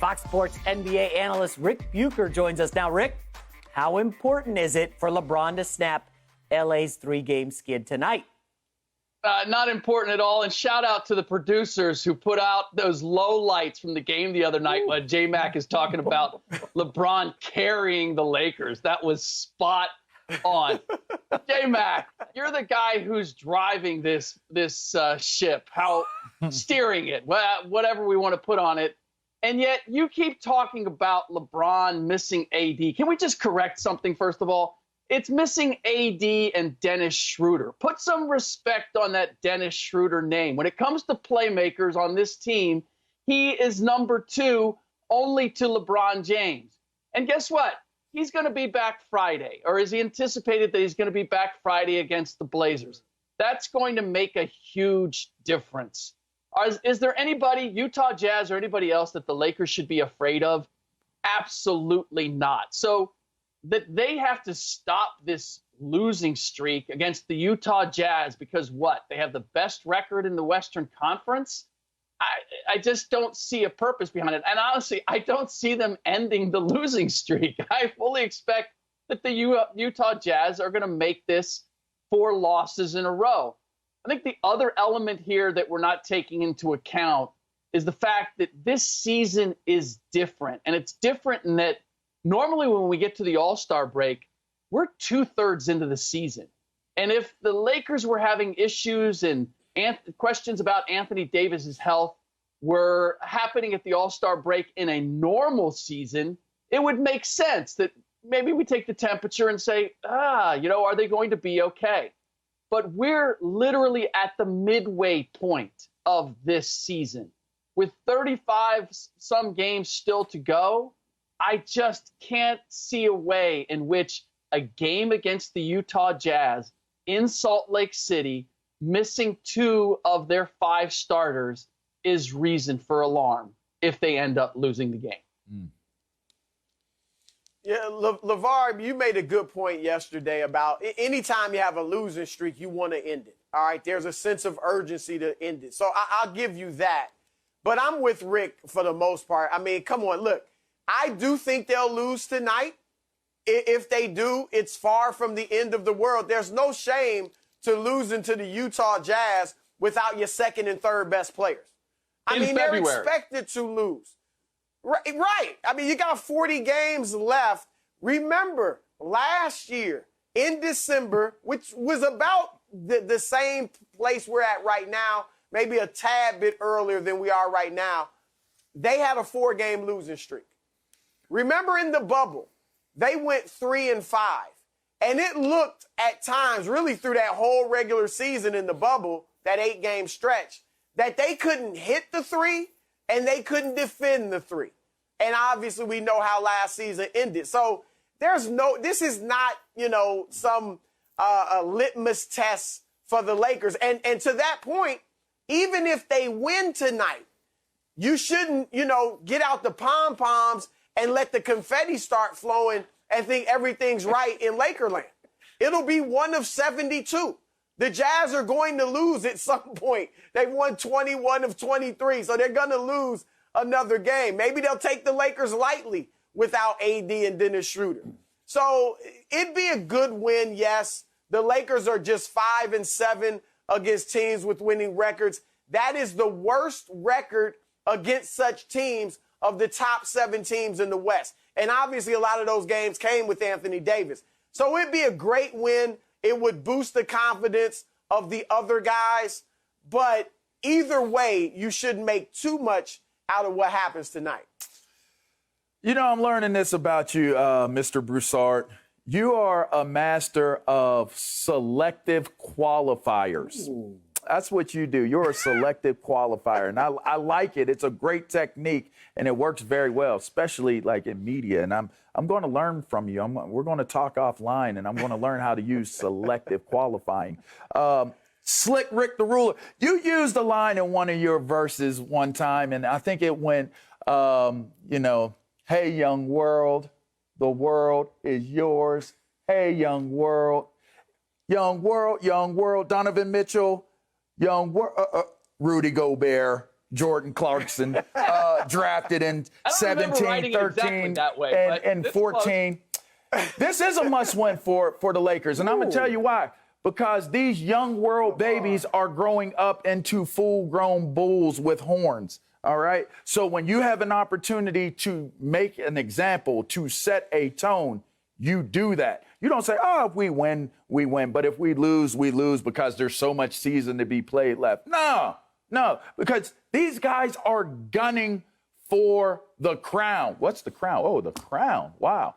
Fox Sports NBA analyst Rick Bucher joins us now. Rick, how important is it for LeBron to snap LA's 3-game skid tonight? Not important at all. And shout out to the producers who put out those low lights from the game the other night when J-Mac is talking about LeBron carrying the Lakers. That was spot on. J-Mac, you're the guy who's driving this ship, steering it, whatever we want to put on it. And yet you keep talking about LeBron missing AD. Can we just correct something, first of all? It's missing AD and Dennis Schroder. Put some respect on that Dennis Schroder name. When it comes to playmakers on this team, he is number 2 only to LeBron James. And guess what? He's going to be back Friday, or is he anticipated that he's going to be back Friday against the Blazers? That's going to make a huge difference. Is there anybody, Utah Jazz or anybody else, that the Lakers should be afraid of? Absolutely not. So that they have to stop this losing streak against the Utah Jazz because what? They have the best record in the Western Conference? I just don't see a purpose behind it. And honestly, I don't see them ending the losing streak. I fully expect that the Utah Jazz are going to make this 4 losses in a row. I think the other element here that we're not taking into account is the fact that this season is different. And it's different in that normally when we get to the All-Star break, we're 2/3 into the season. And if the Lakers were having issues and questions about Anthony Davis's health were happening at the All-Star break in a normal season, it would make sense that maybe we take the temperature and say, are they going to be okay? But we're literally at the midway point of this season. With 35-some games still to go, I just can't see a way in which a game against the Utah Jazz in Salt Lake City, missing 2 of their 5 starters, is reason for alarm if they end up losing the game. Yeah, LeVar, you made a good point yesterday about anytime you have a losing streak, you want to end it. All right, there's a sense of urgency to end it. So I'll give you that. But I'm with Rick for the most part. I mean, come on, look. I do think they'll lose tonight. If they do, it's far from the end of the world. There's no shame to losing to the Utah Jazz without your second and third best players. They're expected to lose. Right. I mean, you got 40 games left. Remember, last year in December, which was about the same place we're at right now, maybe a tad bit earlier than we are right now, they had a 4-game losing streak. Remember in the bubble, they went 3-5. And it looked at times, really through that whole regular season in the bubble, that 8-game stretch, that they couldn't hit the 3 and they couldn't defend the 3. And obviously we know how last season ended. So this is not, some a litmus test for the Lakers. And to that point, even if they win tonight, you shouldn't, get out the pom-poms and let the confetti start flowing and think everything's right in Lakerland. It'll be one of 72. The Jazz are going to lose at some point. They've won 21 of 23, so they're going to lose another game. Maybe they'll take the Lakers lightly without AD and Dennis Schroder. So it'd be a good win, yes. The Lakers are just 5-7 against teams with winning records. That is the worst record against such teams of the top 7 teams in the West. And obviously a lot of those games came with Anthony Davis. So it'd be a great win. It would boost the confidence of the other guys. But either way, you shouldn't make too much out of what happens tonight. I'm learning this about you, Mr. Broussard. You are a master of selective qualifiers. Ooh. That's what you do. You're a selective qualifier, and I like it. It's a great technique, and it works very well, especially like in media. And I'm going to learn from you. We're going to talk offline, and I'm going to learn how to use selective qualifying. Slick Rick the Ruler, you used a line in one of your verses one time, and I think it went, hey, young world, the world is yours. Hey, young world, Donovan Mitchell, Rudy Gobert, Jordan Clarkson, drafted in I don't remember 17, writing it 13, exactly that way, and but 14. This is a must-win for the Lakers, and I'm going to tell you why. Because these young world babies are growing up into full-grown bulls with horns, all right? So when you have an opportunity to make an example, to set a tone, you do that. You don't say, oh, if we win, we win. But if we lose because there's so much season to be played left. No, because these guys are gunning for the crown. What's the crown? Oh, the crown. Wow.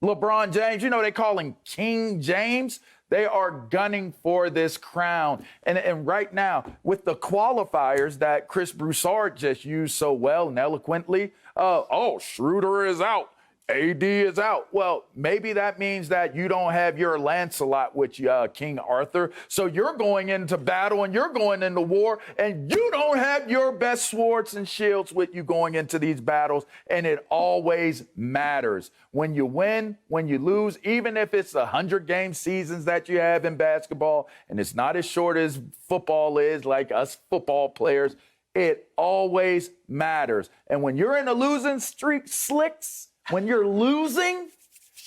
LeBron James, they call him King James. They are gunning for this crown. And right now, with the qualifiers that Chris Broussard just used so well and eloquently, Schroder is out. AD is out. Well, maybe that means that you don't have your Lancelot with you, King Arthur. So you're going into battle and you're going into war, and you don't have your best swords and shields with you going into these battles. And it always matters. When you win, when you lose, even if it's 100-game seasons that you have in basketball, and it's not as short as football is, like us football players, it always matters. And when you're in a losing streak, Slicks, when you're losing,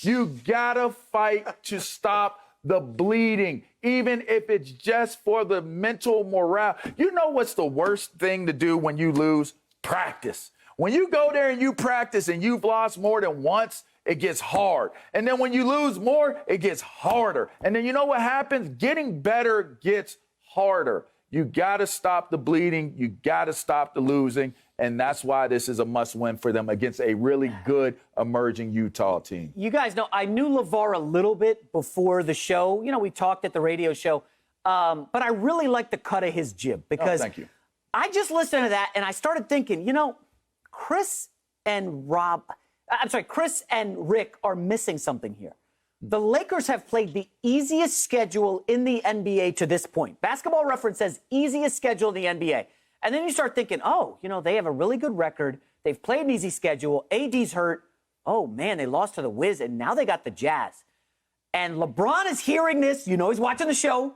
you gotta fight to stop the bleeding, even if it's just for the mental morale. You know what's the worst thing to do when you lose? Practice. When you go there and you practice and you've lost more than once, it gets hard. And then when you lose more, it gets harder. And then you know what happens? Getting better gets harder. You gotta stop the bleeding. You gotta stop the losing. And that's why this is a must-win for them against a really good emerging Utah team. You guys know, I knew LeVar a little bit before the show. We talked at the radio show. But I really like the cut of his jib because thank you. I just listened to that and I started thinking, Chris and Rick are missing something here. The Lakers have played the easiest schedule in the NBA to this point. Basketball Reference says easiest schedule in the NBA. And then you start thinking, they have a really good record. They've played an easy schedule. AD's hurt. Oh, man, they lost to the Wiz, and now they got the Jazz. And LeBron is hearing this. He's watching the show.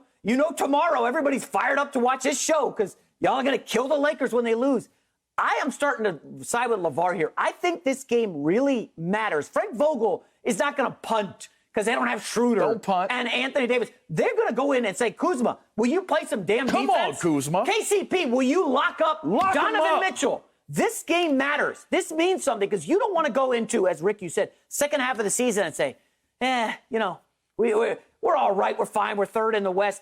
Tomorrow everybody's fired up to watch this show because y'all are going to kill the Lakers when they lose. I am starting to side with LeVar here. I think this game really matters. Frank Vogel is not going to punt because they don't have Schroder and Anthony Davis. They're going to go in and say, Kuzma, will you play some damn defense? Come on, Kuzma. KCP, will you lock up Donovan Mitchell? This game matters. This means something because you don't want to go into, as Rick, you said, second half of the season and say, we're all right. We're fine. We're third in the West.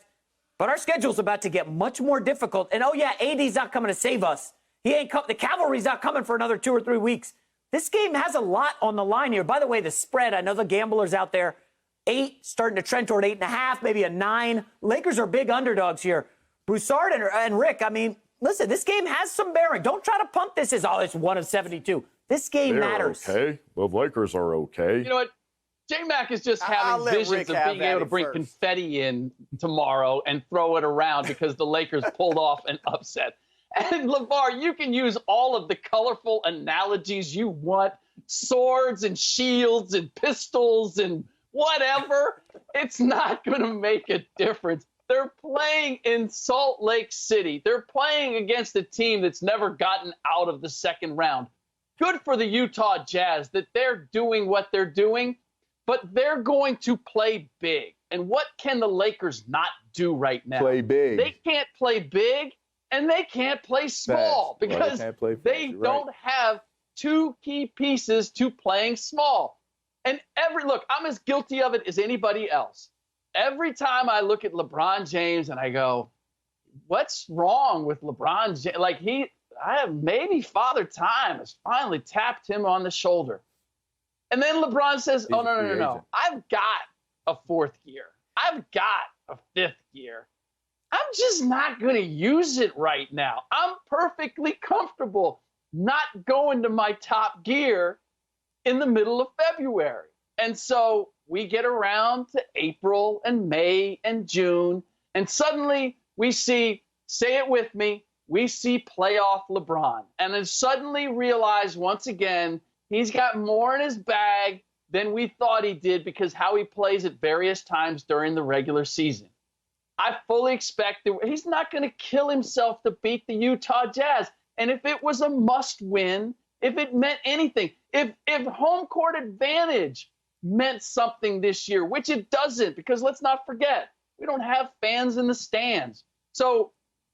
But our schedule's about to get much more difficult. And, AD's not coming to save us. The cavalry's not coming for another 2 or 3 weeks. This game has a lot on the line here. By the way, the spread, I know the gamblers out there, 8, starting to trend toward 8.5, maybe a 9. Lakers are big underdogs here. Broussard and Rick, listen, this game has some bearing. Don't try to pump this as, it's 1 of 72. This game matters. Okay. The Lakers are okay. You know what? J-Mac is just having visions of being able to bring confetti in tomorrow and throw it around because the Lakers pulled off an upset. And LeVar, you can use all of the colorful analogies you want, swords and shields and pistols and whatever. It's not going to make a difference. They're playing in Salt Lake City. They're playing against a team that's never gotten out of the second round. Good for the Utah Jazz that they're doing what they're doing, but they're going to play big. And what can the Lakers not do right now? Play big. They can't play big. And they can't play small because they don't have 2 key pieces to playing small. And look, I'm as guilty of it as anybody else. Every time I look at LeBron James and I go, what's wrong with LeBron James? Maybe Father Time has finally tapped him on the shoulder. And then LeBron says, no. I've got a 4th gear. I've got a 5th gear. I'm just not going to use it right now. I'm perfectly comfortable not going to my top gear in the middle of February. And so we get around to April and May and June, and suddenly we see, say it with me, we see playoff LeBron. And then suddenly realize once again, he's got more in his bag than we thought he did because how he plays at various times during the regular season. I fully expect that he's not going to kill himself to beat the Utah Jazz. And if it was a must-win, if it meant anything, if home court advantage meant something this year, which it doesn't, because let's not forget, we don't have fans in the stands. So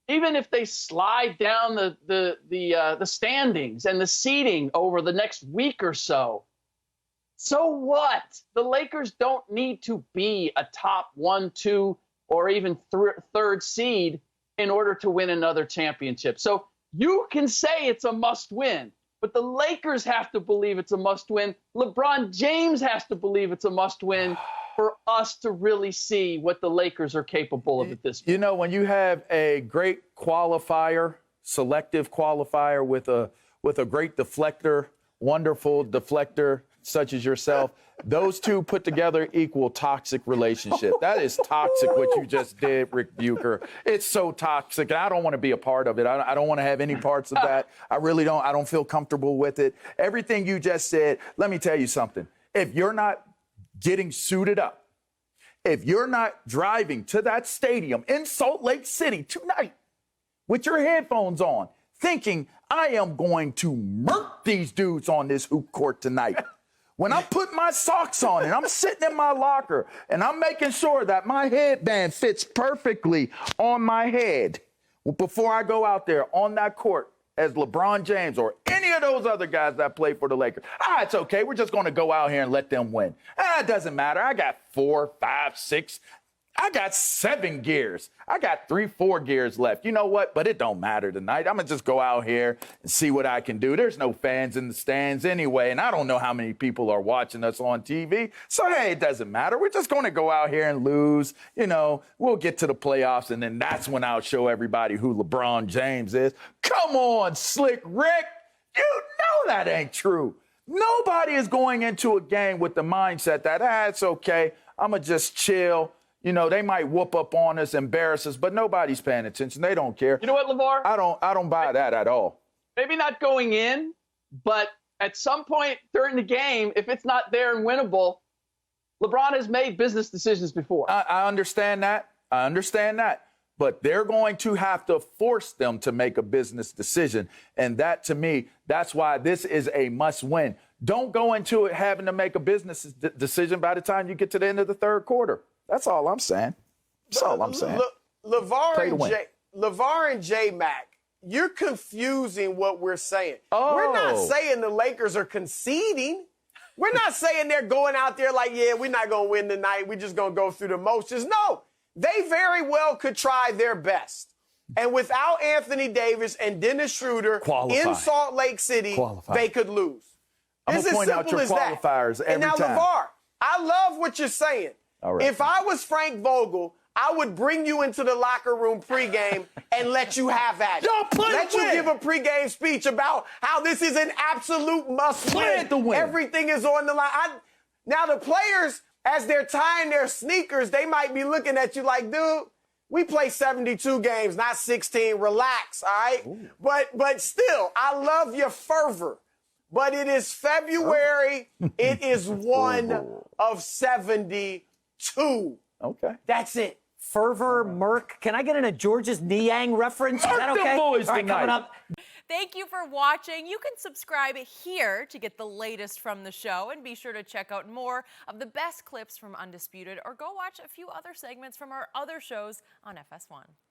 even if they slide down the standings and the seating over the next week or so what? The Lakers don't need to be a top 1, 2, or even third seed in order to win another championship. So you can say it's a must-win, but the Lakers have to believe it's a must-win. LeBron James has to believe it's a must-win for us to really see what the Lakers are capable of at this point. You know, when you have a great qualifier, selective qualifier with a great deflector, wonderful deflector such as yourself, those two put together equal toxic relationship. That is toxic what you just did, Rick Bucher. It's so toxic, and I don't want to be a part of it. I don't want to have any parts of that. I really don't. I don't feel comfortable with it. Everything you just said, let me tell you something. If you're not getting suited up, if you're not driving to that stadium in Salt Lake City tonight with your headphones on, thinking, I am going to murk these dudes on this hoop court tonight. When I'm putting my socks on and I'm sitting in my locker and I'm making sure that my headband fits perfectly on my head before I go out there on that court as LeBron James or any of those other guys that play for the Lakers. It's okay. We're just going to go out here and let them win. It doesn't matter. I got 4, 5, 6. I got 7 gears. I got 3, 4 gears left. You know what? But it don't matter tonight. I'm going to just go out here and see what I can do. There's no fans in the stands anyway, and I don't know how many people are watching us on TV. So, hey, it doesn't matter. We're just going to go out here and lose. You know, we'll get to the playoffs, and then that's when I'll show everybody who LeBron James is. Come on, Slick Rick. You know that ain't true. Nobody is going into a game with the mindset that, it's okay. I'm going to just chill. You know, they might whoop up on us, embarrass us, but nobody's paying attention. They don't care. You know what, LeVar? I don't buy that at all. Maybe not going in, but at some point during the game, if it's not there and winnable, LeBron has made business decisions before. I understand that. But they're going to have to force them to make a business decision. And that, to me, that's why this is a must-win. Don't go into it having to make a business decision by the time you get to the end of the third quarter. That's all I'm saying. LeVar and J-Mac, you're confusing what we're saying. Oh. We're not saying the Lakers are conceding. We're not saying they're going out there like, we're not going to win tonight. We're just going to go through the motions. No, they very well could try their best. And without Anthony Davis and Dennis Schroder in Salt Lake City, they could lose. I'm going to point out your qualifiers every time. And now, LeVar, I love what you're saying. Right. If I was Frank Vogel, I would bring you into the locker room pregame and let you have at it. Let you give a pregame speech about how this is an absolute must-win. Everything is on the line. Now, the players, as they're tying their sneakers, they might be looking at you like, dude, we play 72 games, not 16. Relax, all right? But still, I love your fervor. But it is February. It is one of 72. Okay. That's it. Fervor, Merc. Can I get in a George's Niang reference? Is that okay? All right, coming up. Thank you for watching. You can subscribe here to get the latest from the show, and be sure to check out more of the best clips from Undisputed, or go watch a few other segments from our other shows on FS1.